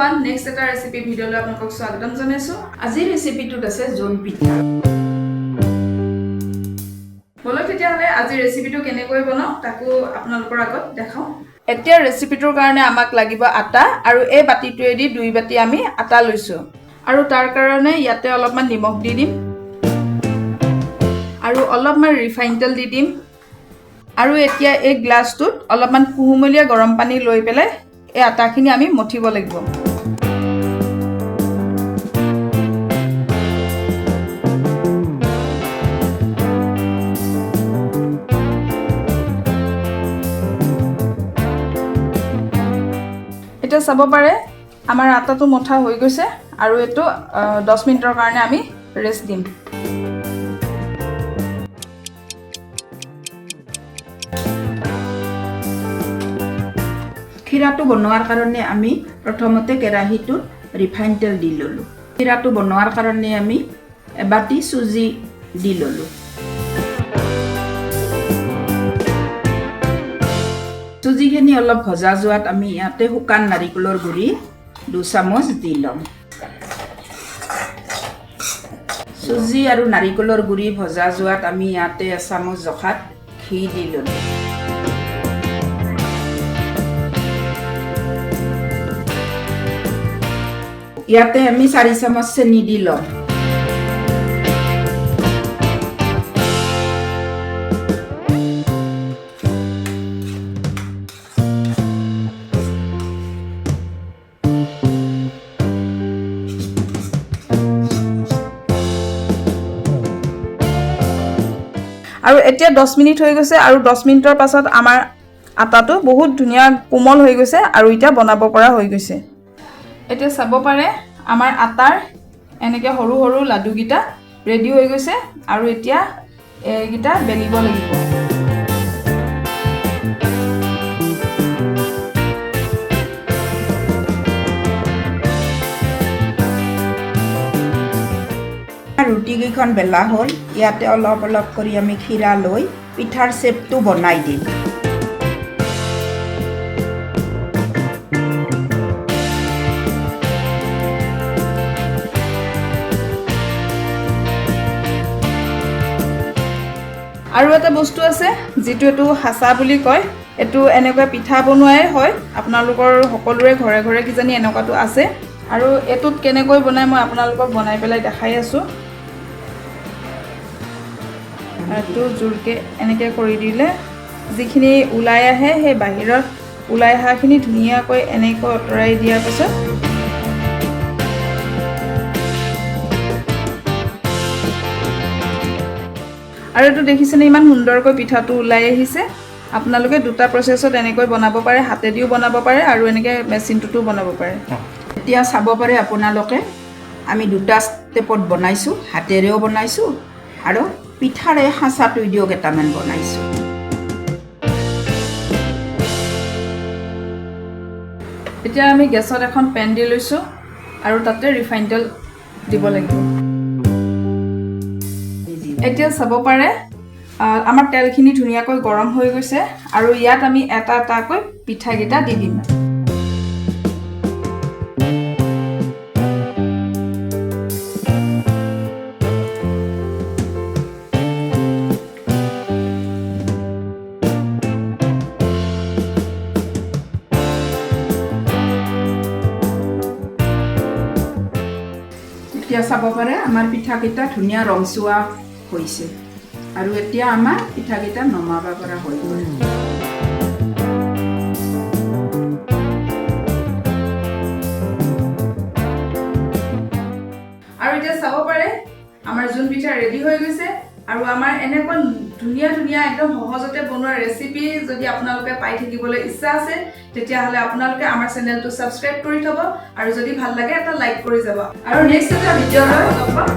everyone, next এটা recipe ভিডিঅ'লৈ আপোনালোকক স্বাগতম জনাইছো। আজি ৰেচিপিটোত আছে জোন পিঠা। বলক তেতিয়াহ'লে আজি ৰেচিপিটো কেনেকৈ বনাও তাকো আপোনালোকৰ আগত দেখাও। এতিয়া ৰেচিপিটোৰ কাৰণে আমাক লাগিব আটা আৰু এই বাটিটোৱেদি 2 বাটি আমি আটা লৈছো। আৰু তাৰ কাৰণে ইয়াতে অলপমান নিমখ দি দিম আৰু অলপমান ৰিফাইন তেল দি দিম। আৰু এতিয়া এই গ্লাছটোত অলপমান কুহুমলীয়া গৰম পানী লৈ পেলাই এই আটাখিনি আমি মঠিব লাগিব। এতিয়া চাব পাৰে আমাৰ আটাটো মঠা হৈ গৈছে আৰু এটো 10 মিনিটৰ কাৰণে আমি ৰেষ্ট দিম। খিৰাটো বনোৱাৰ কাৰণে আমি প্ৰথমতে কেৰাহীটোত ৰিফাইন তেল দি ললো। খিৰাটো বনোৱাৰ কাৰণে আমি এবাটি চুজি দি ললো। চুজিখিনি অলপ ভজা যোৱাত আমি ইয়াতে শুকান নাৰিকলৰ গুড়ি 2 চামুচ দি লম। চুজি আৰু নাৰিকলৰ গুড়ি ভজা যোৱাত আমি ইয়াতে 1 চামুচ জখাত ঘি দি ললো। ইয়াতে আমি 4 চামুচ চেনি দি লম। আৰু এতিয়া 10 মিনিট হৈ গৈছে আৰু 10 মিনিটৰ পাছত আমাৰ আটাটো বহুত ধুনীয়া কোমল হৈ গৈছে আৰু এতিয়া বনাব পৰা হৈ গৈছে। এতিয়া চাব পাৰে আমাৰ আটাৰ এনেকৈ সৰু সৰু লাডুগিটা ৰেডি হৈ গৈছে আৰু এতিয়া এইগিটা বেলিব লাগিব। ৰুটি কেইখন বেলা হ'ল। ইয়াতে অলপ অলপ কৰি আমি খিৰা লৈ পিঠাৰ শেপটো বনাই দিম। আৰু এটা বস্তু আছে যেটো এটো হাসা বুলি কয়। এটো এনেকৈ পিঠা বনোৱাই হয়। আপোনালোকৰ সকলোৰে ঘৰে ঘৰে কিজানি এনেকুৱাটো আছে। আৰু এটোত কেনেকৈ বনাই মই আপোনালোকক বনাই পেলাই দেখাই আছো। এটো জোৰকে এনেকৈ কৰি দিলে যিখিনি উলাই আহে সেই বাহিৰত উলাই আহাখিনি ধুনীয়াকৈ এনেকৈ অতৰাই দিয়াৰ পাছত আৰু এটো দেখিছেনে ইমান সুন্দৰকৈ পিঠাটো উলাই আহিছে। আপোনালোকে দুটা প্ৰসেছত এনেকৈ বনাব পাৰে, হাতেদিও বনাব পাৰে আৰু এনেকৈ মেচিনটোতো বনাব পাৰে। এতিয়া চাব পাৰে আপোনালোকে আমি দুটা ষ্টেপত বনাইছো, হাতেৰেও বনাইছো আৰু পিঠাৰে হাঁচাটো দিও কেটামান বনাইছো। এতিয়া আমি গেছত এখন পেন দি লৈছো আৰু তাতে ৰিফাইন তেল দিব লাগিব। এতিয়া চাব পাৰে আমাৰ তেলখিনি ধুনীয়াকৈ গৰম হৈ গৈছে আৰু ইয়াত আমি এটা এটাকৈ পিঠাগিটা দি দিম। এতিয়া চাব পাৰে আমাৰ পিঠাকেইটা ধুনীয়া ৰংচুৱা হৈছে আৰু এতিয়া আমাৰ পিঠাকেইটা নমাব পৰা হৈ গ'ল। আৰু এতিয়া চাব পাৰে আমাৰ জোন পিঠা ৰেডি হৈ গৈছে আৰু আমাৰ এনেকৈ ধুনীয়া ধুনীয়া একদম সহজতে বনোৱা ৰেচিপি যদি আপোনালোকে পাই থাকিবলৈ ইচ্ছা আছে তেতিয়াহ'লে আপোনালোকে আমাৰ চেনেলটো সাবস্ক্ৰাইব কৰি থব আৰু যদি ভাল লাগে এটা লাইক কৰি যাব আৰু নেক্সট এটা ভিডিঅ'লৈ লগ পাম।